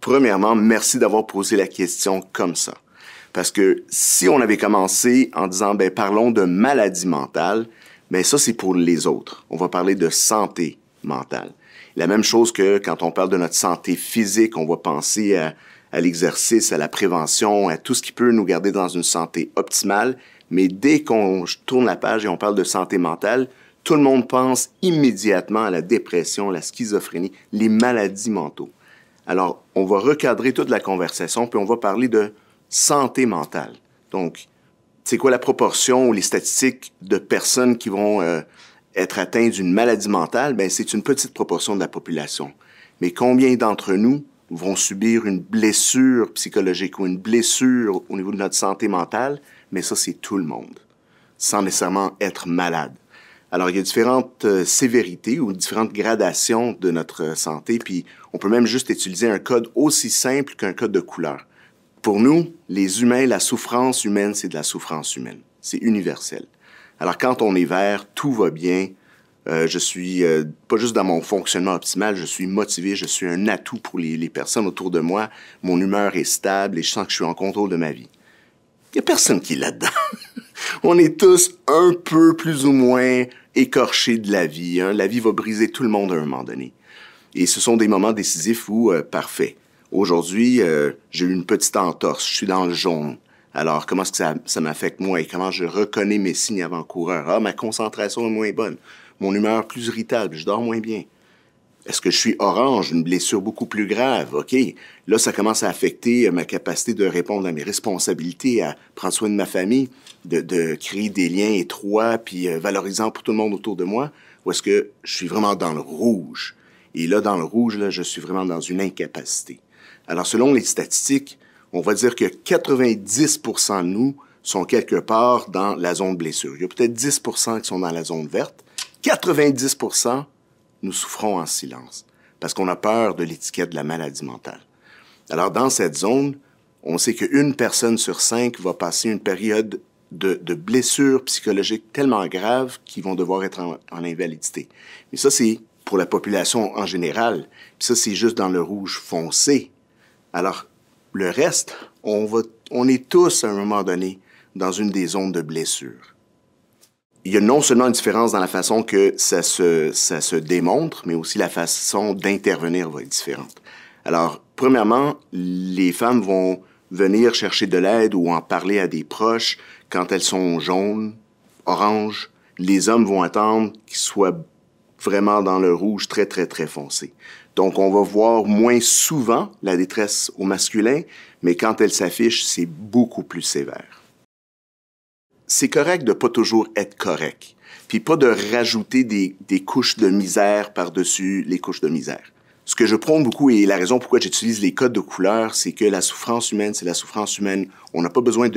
Premièrement, merci d'avoir posé la question comme ça. Parce que si on avait commencé en disant, ben parlons de maladie mentale, ben ça c'est pour les autres. On va parler de santé mentale. La même chose que quand on parle de notre santé physique, on va penser à l'exercice, à la prévention, à tout ce qui peut nous garder dans une santé optimale. Mais dès qu'on tourne la page et on parle de santé mentale, tout le monde pense immédiatement à la dépression, la schizophrénie, les maladies mentaux. Alors, on va recadrer toute la conversation, puis on va parler de santé mentale. Donc, c'est quoi la proportion ou les statistiques de personnes qui vont être atteintes d'une maladie mentale? Bien, c'est une petite proportion de la population. Mais combien d'entre nous vont subir une blessure psychologique ou une blessure au niveau de notre santé mentale? Mais ça, c'est tout le monde, sans nécessairement être malade. Alors, il y a différentes sévérités ou différentes gradations de notre santé, puis on peut même juste utiliser un code aussi simple qu'un code de couleur. Pour nous, les humains, la souffrance humaine, c'est de la souffrance humaine. C'est universel. Alors, quand on est vert, tout va bien. Je suis pas juste dans mon fonctionnement optimal, je suis motivé, je suis un atout pour les personnes autour de moi. Mon humeur est stable et je sens que je suis en contrôle de ma vie. Il n'y a personne qui est là-dedans. On est tous un peu plus ou moins écorchés de la vie. Hein? La vie va briser tout le monde à un moment donné. Et ce sont des moments décisifs où, parfait. Aujourd'hui, j'ai eu une petite entorse, je suis dans le jaune. Alors, comment est-ce que ça m'affecte moi et comment je reconnais mes signes avant-coureurs? Ah, ma concentration est moins bonne, mon humeur plus irritable, je dors moins bien. Est-ce que je suis orange, une blessure beaucoup plus grave? OK, là, ça commence à affecter ma capacité de répondre à mes responsabilités, à prendre soin de ma famille, de créer des liens étroits puis valorisants pour tout le monde autour de moi. Ou est-ce que je suis vraiment dans le rouge? Et là, dans le rouge, là, je suis vraiment dans une incapacité. Alors, selon les statistiques, on va dire que 90% de nous sont quelque part dans la zone blessure. Il y a peut-être 10% qui sont dans la zone verte. 90%, nous souffrons en silence parce qu'on a peur de l'étiquette de la maladie mentale. Alors, dans cette zone, on sait qu'une personne sur 5 va passer une période de blessures psychologiques tellement graves qu'ils vont devoir être en invalidité. Mais ça, c'est pour la population en général. Puis ça, c'est juste dans le rouge foncé. Alors, le reste, on est tous, à un moment donné, dans une des zones de blessure. Il y a non seulement une différence dans la façon que ça se démontre, mais aussi la façon d'intervenir va être différente. Alors, premièrement, les femmes vont venir chercher de l'aide ou en parler à des proches quand elles sont jaunes, oranges. Les hommes vont attendre qu'ils soient vraiment dans le rouge très, très, très foncé. Donc, on va voir moins souvent la détresse au masculin, mais quand elle s'affiche, c'est beaucoup plus sévère. C'est correct de pas toujours être correct, puis pas de rajouter des couches de misère par-dessus les couches de misère. Ce que je prône beaucoup et la raison pourquoi j'utilise les codes de couleur, c'est que la souffrance humaine, c'est la souffrance humaine. On n'a pas besoin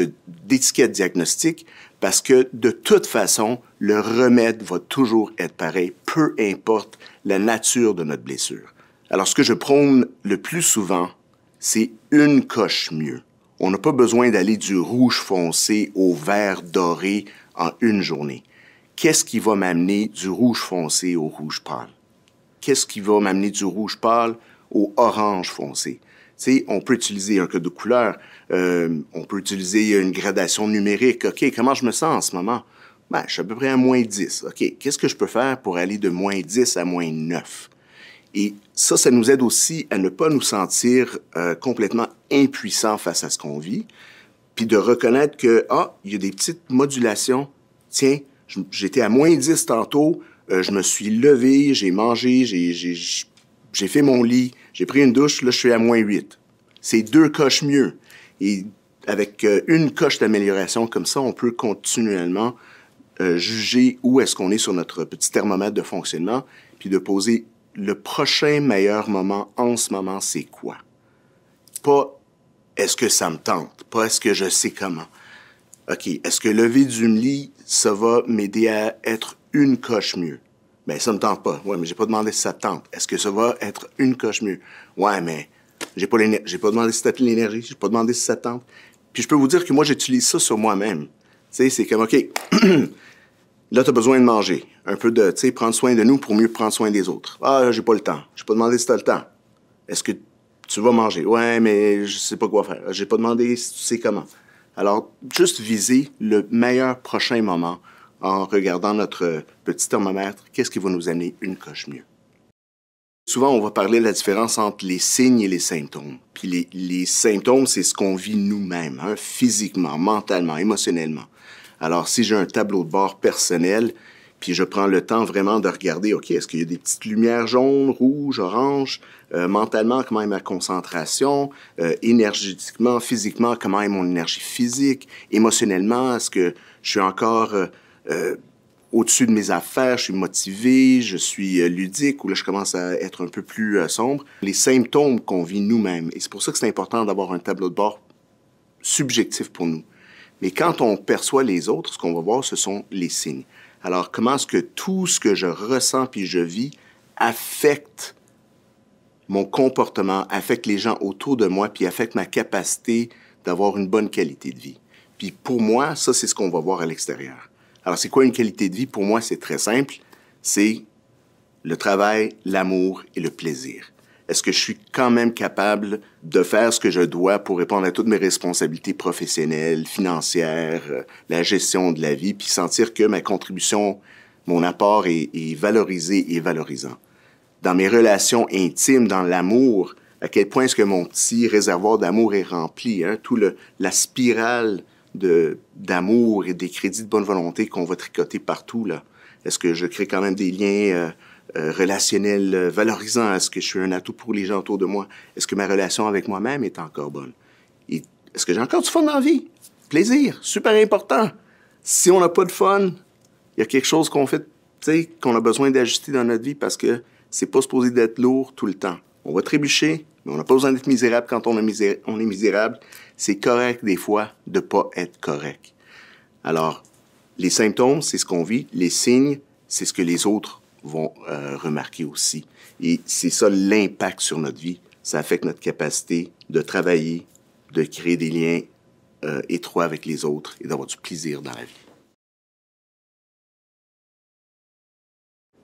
d'étiquette diagnostique parce que de toute façon, le remède va toujours être pareil, peu importe la nature de notre blessure. Alors, ce que je prône le plus souvent, c'est une coche mieux. On n'a pas besoin d'aller du rouge foncé au vert doré en une journée. Qu'est-ce qui va m'amener du rouge foncé au rouge pâle? Qu'est-ce qui va m'amener du rouge pâle au orange foncé? Tu sais, on peut utiliser un code de couleur, on peut utiliser une gradation numérique. OK, comment je me sens en ce moment? Ben, je suis à peu près à moins 10. OK, qu'est-ce que je peux faire pour aller de moins 10 à moins 9? Et ça nous aide aussi à ne pas nous sentir complètement impuissants face à ce qu'on vit, puis de reconnaître que, il y a des petites modulations. Tiens, j'étais à moins 10 tantôt, je me suis levé, j'ai mangé, j'ai fait mon lit, j'ai pris une douche, là, je suis à moins 8. C'est 2 coches mieux. Et avec une coche d'amélioration comme ça, on peut continuellement juger où est-ce qu'on est sur notre petit thermomètre de fonctionnement, puis de poser le prochain meilleur moment en ce moment, c'est quoi? Pas est-ce que ça me tente, pas est-ce que je sais comment. OK, est-ce que lever du lit, ça va m'aider à être une coche mieux? Ben, ça me tente pas. Ouais, mais j'ai pas demandé si ça te tente. Est-ce que ça va être une coche mieux? Ouais, mais j'ai pas demandé si t'as l'énergie, j'ai pas demandé si ça te tente. Puis je peux vous dire que moi, j'utilise ça sur moi-même. Tu sais, c'est comme, OK, là, tu as besoin de manger. Un peu de, tu sais, prendre soin de nous pour mieux prendre soin des autres. Ah, là, j'ai pas le temps. J'ai pas demandé si tu as le temps. Est-ce que Tu vas manger. Ouais, mais je sais pas quoi faire. J'ai pas demandé si tu sais comment. Alors, juste viser le meilleur prochain moment en regardant notre petit thermomètre. Qu'est-ce qui va nous amener une coche mieux? Souvent, on va parler de la différence entre les signes et les symptômes. Puis les symptômes, c'est ce qu'on vit nous-mêmes, hein, physiquement, mentalement, émotionnellement. Alors, si j'ai un tableau de bord personnel, puis je prends le temps vraiment de regarder, OK, est-ce qu'il y a des petites lumières jaunes, rouges, oranges, mentalement, comment est ma concentration, énergétiquement, physiquement, comment est mon énergie physique, émotionnellement, est-ce que je suis encore au-dessus de mes affaires, je suis motivé, je suis ludique, ou là, je commence à être un peu plus sombre. Les symptômes qu'on vit nous-mêmes, et c'est pour ça que c'est important d'avoir un tableau de bord subjectif pour nous. Mais quand on perçoit les autres, ce qu'on va voir, ce sont les signes. Alors, comment est-ce que tout ce que je ressens puis je vis affecte mon comportement, affecte les gens autour de moi, puis affecte ma capacité d'avoir une bonne qualité de vie? Puis pour moi, ça, c'est ce qu'on va voir à l'extérieur. Alors, c'est quoi une qualité de vie? Pour moi, c'est très simple. C'est le travail, l'amour et le plaisir. Est-ce que je suis quand même capable de faire ce que je dois pour répondre à toutes mes responsabilités professionnelles, financières, la gestion de la vie, puis sentir que ma contribution, mon apport est valorisé et valorisant? Dans mes relations intimes, dans l'amour, à quel point est-ce que mon petit réservoir d'amour est rempli, hein? La spirale d'amour et des crédits de bonne volonté qu'on va tricoter partout, là. Est-ce que je crée quand même des liens relationnels valorisants? Est-ce que je suis un atout pour les gens autour de moi? Est-ce que ma relation avec moi-même est encore bonne? Et est-ce que j'ai encore du fun dans la vie? Plaisir, super important. Si on n'a pas de fun, il y a quelque chose qu'on fait, tu sais, qu'on a besoin d'ajuster dans notre vie parce que c'est pas supposé d'être lourd tout le temps. On va trébucher, mais on n'a pas besoin d'être misérable quand on est misérable. C'est correct des fois de pas être correct. Alors, les symptômes, c'est ce qu'on vit. Les signes, c'est ce que les autres vont remarquer aussi. Et c'est ça l'impact sur notre vie. Ça affecte notre capacité de travailler, de créer des liens étroits avec les autres et d'avoir du plaisir dans la vie.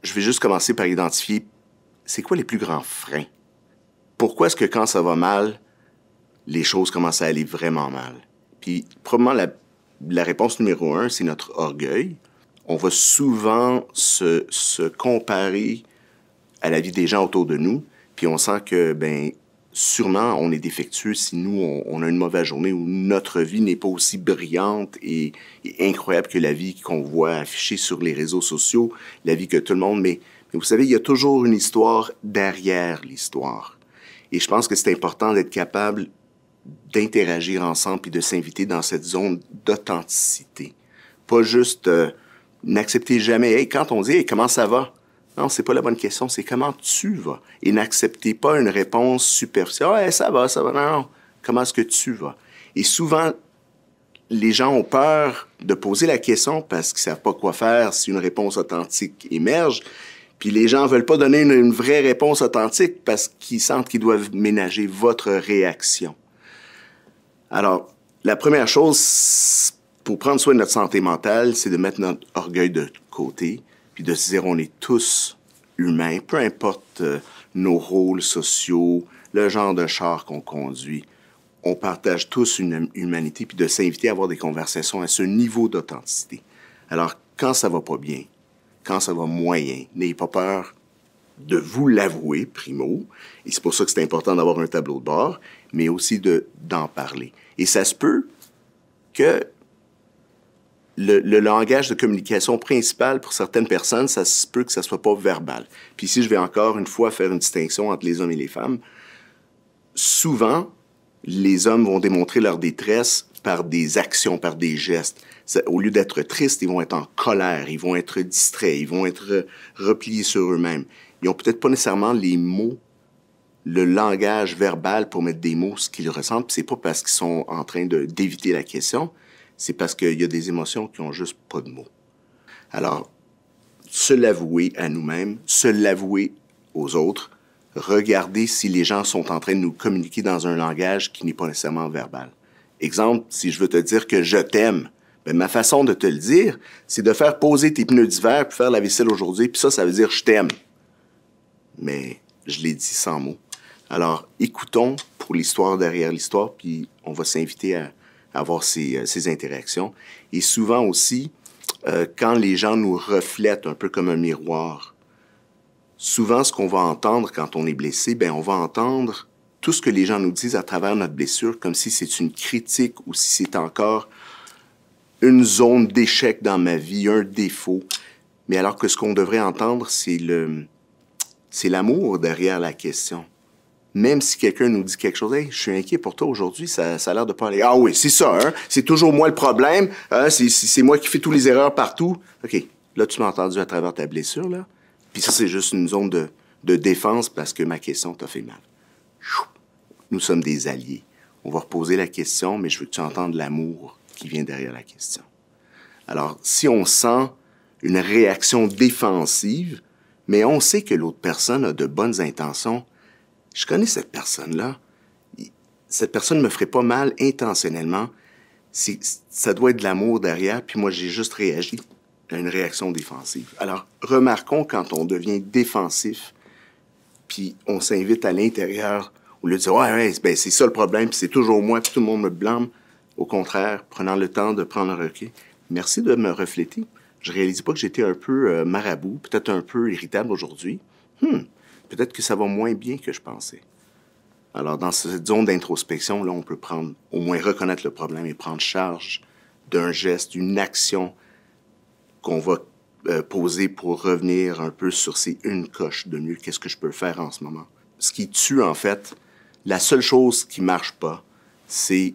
Je vais juste commencer par identifier c'est quoi les plus grands freins. Pourquoi est-ce que quand ça va mal, les choses commencent à aller vraiment mal? Puis probablement la réponse numéro 1, c'est notre orgueil. On va souvent se comparer à la vie des gens autour de nous, puis on sent que, sûrement, on est défectueux si nous, on a une mauvaise journée où notre vie n'est pas aussi brillante et incroyable que la vie qu'on voit affichée sur les réseaux sociaux, la vie que tout le monde... Mais vous savez, il y a toujours une histoire derrière l'histoire. Et je pense que c'est important d'être capable d'interagir ensemble puis de s'inviter dans cette zone d'authenticité. Pas juste n'accepter jamais. Hey, quand on dit hey, comment ça va? Non, c'est pas la bonne question, c'est comment tu vas. Et n'acceptez pas une réponse superficielle. Ah, hey, ça va. Non. Comment est-ce que tu vas? Et souvent, les gens ont peur de poser la question parce qu'ils savent pas quoi faire si une réponse authentique émerge. Puis les gens veulent pas donner une vraie réponse authentique parce qu'ils sentent qu'ils doivent ménager votre réaction. Alors, la première chose pour prendre soin de notre santé mentale, c'est de mettre notre orgueil de côté, puis de se dire on est tous humains, peu importe nos rôles sociaux, le genre de char qu'on conduit. On partage tous une humanité, puis de s'inviter à avoir des conversations à ce niveau d'authenticité. Alors, quand ça va pas bien, quand ça va moyen, n'ayez pas peur de vous l'avouer, primo, et c'est pour ça que c'est important d'avoir un tableau de bord, mais aussi d'en parler. Et ça se peut que le langage de communication principal pour certaines personnes, ça se peut que ça soit pas verbal. Puis ici, je vais encore une fois faire une distinction entre les hommes et les femmes. Souvent, les hommes vont démontrer leur détresse par des actions, par des gestes. Au lieu d'être tristes, ils vont être en colère, ils vont être distraits, ils vont être repliés sur eux-mêmes. Ils n'ont peut-être pas nécessairement les mots, le langage verbal pour mettre des mots, ce qu'ils ressentent. Puis c'est pas parce qu'ils sont en train d'éviter la question, c'est parce qu'il y a des émotions qui ont juste pas de mots. Alors, se l'avouer à nous-mêmes, se l'avouer aux autres, regarder si les gens sont en train de nous communiquer dans un langage qui n'est pas nécessairement verbal. Exemple, si je veux te dire que je t'aime, ma façon de te le dire, c'est de faire poser tes pneus d'hiver puis faire la vaisselle aujourd'hui, puis ça veut dire je t'aime. Mais je l'ai dit sans mots. Alors, écoutons pour l'histoire derrière l'histoire, puis on va s'inviter à avoir ces interactions. Et souvent aussi, quand les gens nous reflètent un peu comme un miroir, souvent ce qu'on va entendre quand on est blessé, ben on va entendre tout ce que les gens nous disent à travers notre blessure, comme si c'est une critique ou si c'est encore une zone d'échec dans ma vie, un défaut. Mais alors que ce qu'on devrait entendre, c'est l'amour derrière la question. Même si quelqu'un nous dit quelque chose, « Hey, je suis inquiet pour toi aujourd'hui, ça a l'air de pas aller. » Ah oui, c'est ça, hein? C'est toujours moi le problème, hein? C'est moi qui fais toutes les erreurs partout. OK, là, tu m'as entendu à travers ta blessure, là. Puis ça, c'est juste une zone de défense parce que ma question t'a fait mal. Nous sommes des alliés. On va reposer la question, mais je veux que tu entendes l'amour qui vient derrière la question. Alors, si on sent une réaction défensive, mais on sait que l'autre personne a de bonnes intentions, je connais cette personne-là. Cette personne me ferait pas mal intentionnellement. Ça doit être de l'amour derrière, puis moi, j'ai juste réagi à une réaction défensive. Alors, remarquons quand on devient défensif, puis on s'invite à l'intérieur, au lieu de dire « Ouais, ben, c'est ça le problème, puis c'est toujours moi, puis tout le monde me blâme. » Au contraire, prenant le temps de prendre un recul. Merci de me refléter. Je réalise pas que j'étais un peu marabout, peut-être un peu irritable aujourd'hui. Peut-être que ça va moins bien que je pensais. Alors, dans cette zone d'introspection, là, on peut au moins reconnaître le problème et prendre charge d'un geste, d'une action qu'on va poser pour revenir un peu sur ces une coche de mieux. Qu'est-ce que je peux faire en ce moment? Ce qui tue, en fait, la seule chose qui marche pas, c'est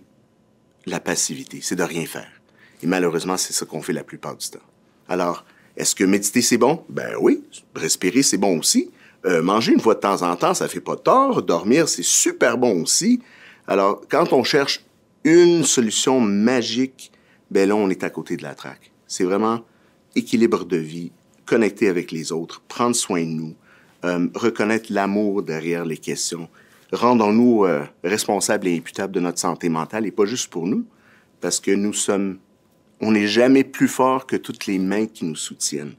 la passivité, c'est de rien faire. Et malheureusement, c'est ça qu'on fait la plupart du temps. Alors, est-ce que méditer, c'est bon? Ben oui. Respirer, c'est bon aussi. Manger une fois de temps en temps, ça fait pas tort. Dormir, c'est super bon aussi. Alors, quand on cherche une solution magique, ben là, on est à côté de la traque. C'est vraiment équilibre de vie, connecter avec les autres, prendre soin de nous, reconnaître l'amour derrière les questions. Rendons-nous responsables et imputables de notre santé mentale, et pas juste pour nous, parce que on n'est jamais plus fort que toutes les mains qui nous soutiennent.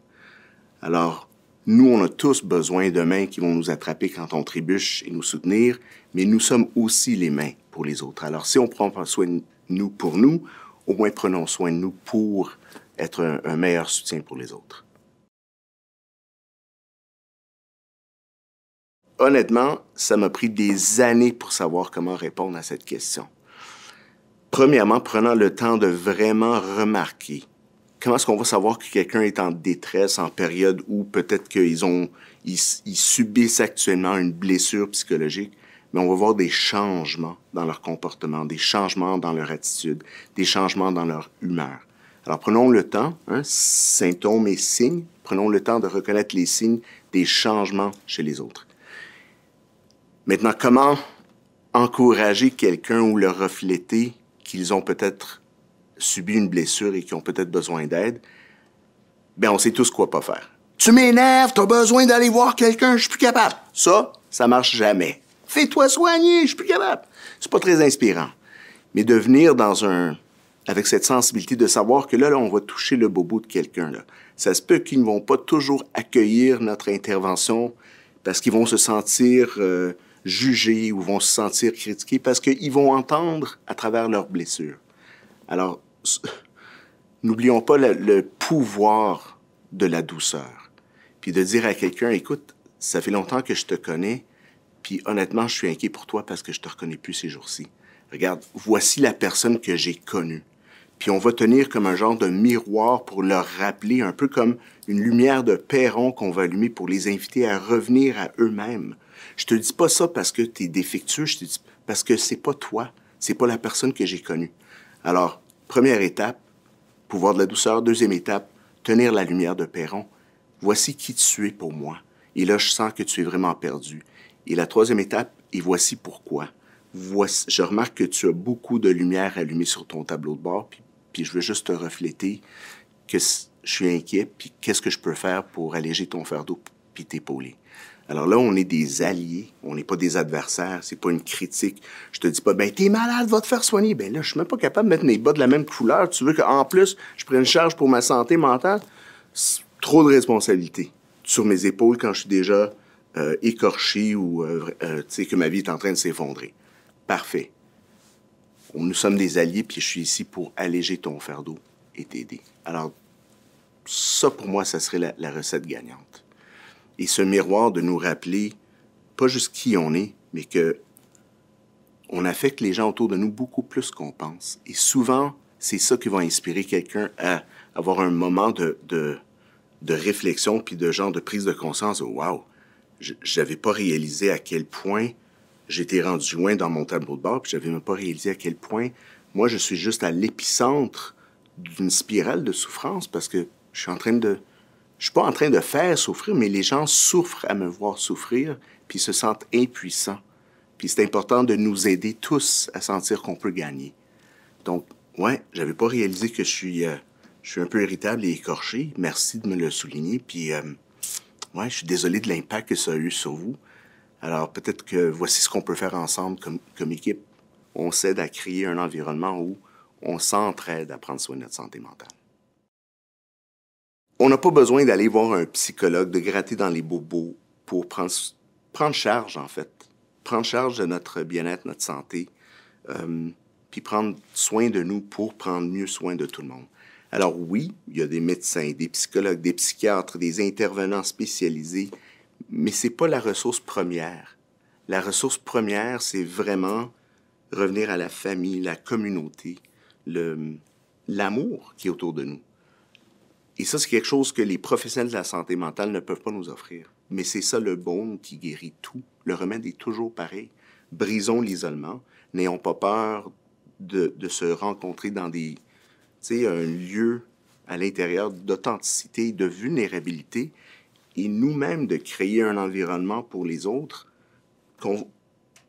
Alors, nous, on a tous besoin de mains qui vont nous attraper quand on trébuche et nous soutenir, mais nous sommes aussi les mains pour les autres. Alors, si on prend soin de nous pour nous, au moins prenons soin de nous pour être un meilleur soutien pour les autres. Honnêtement, ça m'a pris des années pour savoir comment répondre à cette question. Premièrement, prenant le temps de vraiment remarquer. Comment est-ce qu'on va savoir que quelqu'un est en détresse en période où peut-être qu'ils subissent actuellement une blessure psychologique, mais on va voir des changements dans leur comportement, des changements dans leur attitude, des changements dans leur humeur. Alors prenons le temps, symptômes et signes, prenons le temps de reconnaître les signes des changements chez les autres. Maintenant, comment encourager quelqu'un ou le refléter qu'ils ont peut-être subi une blessure et qui ont peut-être besoin d'aide? Ben, on sait tous quoi pas faire. Tu m'énerves, t'as besoin d'aller voir quelqu'un, je suis plus capable. Ça marche jamais. Fais-toi soigner, je suis plus capable. C'est pas très inspirant. Mais de venir avec cette sensibilité de savoir que là, on va toucher le bobo de quelqu'un, là. Ça se peut qu'ils ne vont pas toujours accueillir notre intervention parce qu'ils vont se sentir jugés ou vont se sentir critiqués parce qu'ils vont entendre à travers leurs blessures. Alors, n'oublions pas le pouvoir de la douceur. Puis de dire à quelqu'un, écoute, ça fait longtemps que je te connais, puis honnêtement, je suis inquiet pour toi parce que je te reconnais plus ces jours-ci. Regarde, voici la personne que j'ai connue. Puis on va tenir comme un genre de miroir pour leur rappeler, un peu comme une lumière de perron qu'on va allumer pour les inviter à revenir à eux-mêmes. Je te dis pas ça parce que tu es défectueux, je te dis parce que c'est pas toi, c'est pas la personne que j'ai connue. Alors, première étape, pouvoir de la douceur. Deuxième étape, tenir la lumière de perron. Voici qui tu es pour moi. Et là, je sens que tu es vraiment perdu. Et la troisième étape, et voici pourquoi. Je remarque que tu as beaucoup de lumière allumée sur ton tableau de bord, puis je veux juste te refléter que je suis inquiet, puis qu'est-ce que je peux faire pour alléger ton fardeau, puis t'épauler. Alors là, on est des alliés, on n'est pas des adversaires, c'est pas une critique. Je te dis pas, ben t'es malade, va te faire soigner. Ben là, je suis même pas capable de mettre mes bas de la même couleur. Tu veux qu'en plus, je prenne une charge pour ma santé mentale? C'est trop de responsabilité sur mes épaules quand je suis déjà écorché ou tu sais, que ma vie est en train de s'effondrer. Parfait. Nous sommes des alliés, puis je suis ici pour alléger ton fardeau et t'aider. Alors, ça, pour moi, ça serait la recette gagnante. Et ce miroir de nous rappeler, pas juste qui on est, mais que on affecte les gens autour de nous beaucoup plus qu'on pense. Et souvent, c'est ça qui va inspirer quelqu'un à avoir un moment de réflexion, puis de genre de prise de conscience. Wow, j'avais pas réalisé à quel point j'étais rendu loin dans mon tableau de bord, puis j'avais même pas réalisé à quel point moi, je suis juste à l'épicentre d'une spirale de souffrance, parce que je suis pas en train de faire souffrir, mais les gens souffrent à me voir souffrir, puis se sentent impuissants. Puis c'est important de nous aider tous à sentir qu'on peut gagner. Donc, ouais, j'avais pas réalisé que je suis un peu irritable et écorché. Merci de me le souligner. Puis, ouais, je suis désolé de l'impact que ça a eu sur vous. Alors, peut-être que voici ce qu'on peut faire ensemble comme équipe. On s'aide à créer un environnement où on s'entraide à prendre soin de notre santé mentale. On n'a pas besoin d'aller voir un psychologue, de gratter dans les bobos pour prendre charge, en fait. Prendre charge de notre bien-être, notre santé, puis prendre soin de nous pour prendre mieux soin de tout le monde. Alors oui, il y a des médecins, des psychologues, des psychiatres, des intervenants spécialisés, mais c'est pas la ressource première. La ressource première, c'est vraiment revenir à la famille, la communauté, l'amour qui est autour de nous. Et ça, c'est quelque chose que les professionnels de la santé mentale ne peuvent pas nous offrir. Mais c'est ça le baume qui guérit tout. Le remède est toujours pareil. Brisons l'isolement. N'ayons pas peur de se rencontrer dans un lieu à l'intérieur d'authenticité, de vulnérabilité, et nous-mêmes de créer un environnement pour les autres.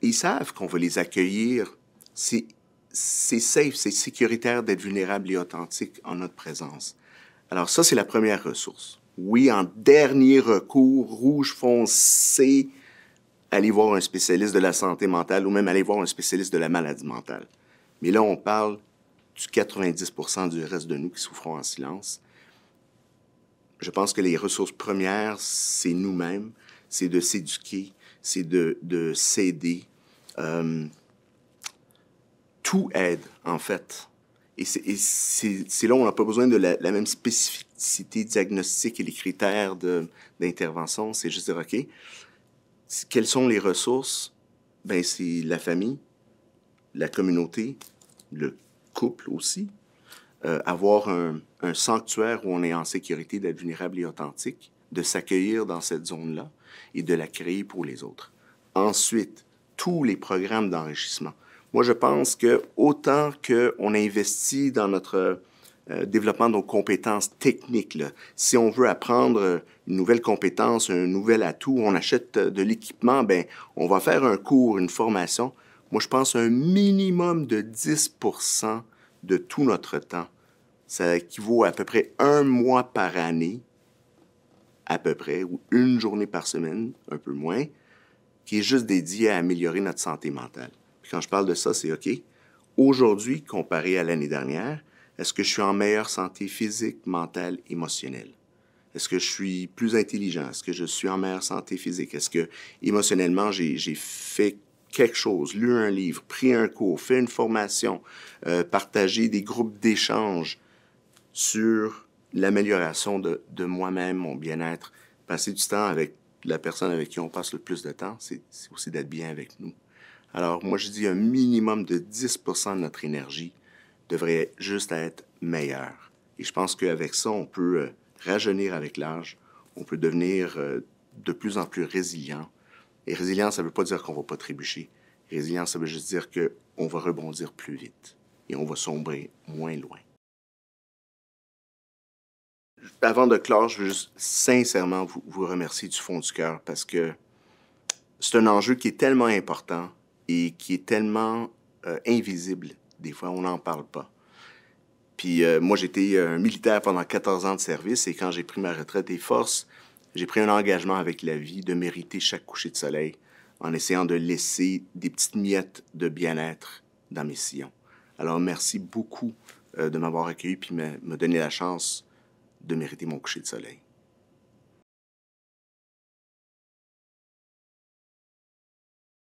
Ils savent qu'on va les accueillir. C'est safe, c'est sécuritaire d'être vulnérable et authentique en notre présence. Alors ça, c'est la première ressource. Oui, en dernier recours, rouge foncé, allez voir un spécialiste de la santé mentale ou même aller voir un spécialiste de la maladie mentale. Mais là, on parle du 90% du reste de nous qui souffrons en silence. Je pense que les ressources premières, c'est nous-mêmes, c'est de s'éduquer, c'est de s'aider. Tout aide, en fait. Et c'est là où on n'a pas besoin de la même spécificité diagnostique et les critères d'intervention. C'est juste dire, OK, quelles sont les ressources? Ben, c'est la famille, la communauté, le couple aussi. Avoir un sanctuaire où on est en sécurité, d'être vulnérable et authentique, de s'accueillir dans cette zone-là et de la créer pour les autres. Ensuite, tous les programmes d'enrichissement. Moi, je pense que autant qu'on investit dans notre développement de nos compétences techniques, là, si on veut apprendre une nouvelle compétence, un nouvel atout, on achète de l'équipement, ben, on va faire un cours, une formation. Moi, je pense un minimum de 10% de tout notre temps. Ça équivaut à peu près 1 mois par année, à peu près, ou 1 journée par semaine, un peu moins, qui est juste dédié à améliorer notre santé mentale. Puis quand je parle de ça, c'est OK. Aujourd'hui, comparé à l'année dernière, est-ce que je suis en meilleure santé physique, mentale, émotionnelle? Est-ce que je suis plus intelligent? Est-ce que je suis en meilleure santé physique? Est-ce que émotionnellement, j'ai fait quelque chose, lu un livre, pris un cours, fait une formation, partagé des groupes d'échange sur l'amélioration de moi-même, mon bien-être? Passer du temps avec la personne avec qui on passe le plus de temps, c'est aussi d'être bien avec nous. Alors, moi, je dis un minimum de 10% de notre énergie devrait juste être meilleure. Et je pense qu'avec ça, on peut rajeunir avec l'âge, on peut devenir de plus en plus résilient. Et résilient, ça ne veut pas dire qu'on ne va pas trébucher. Résilient, ça veut juste dire qu'on va rebondir plus vite et on va sombrer moins loin. Avant de clore, je veux juste sincèrement vous remercier du fond du cœur parce que c'est un enjeu qui est tellement important et qui est tellement invisible. Des fois, on n'en parle pas. Puis moi, j'étais un militaire pendant 14 ans de service et quand j'ai pris ma retraite des forces, j'ai pris un engagement avec la vie de mériter chaque coucher de soleil en essayant de laisser des petites miettes de bien-être dans mes sillons. Alors, merci beaucoup de m'avoir accueilli puis me donner la chance de mériter mon coucher de soleil.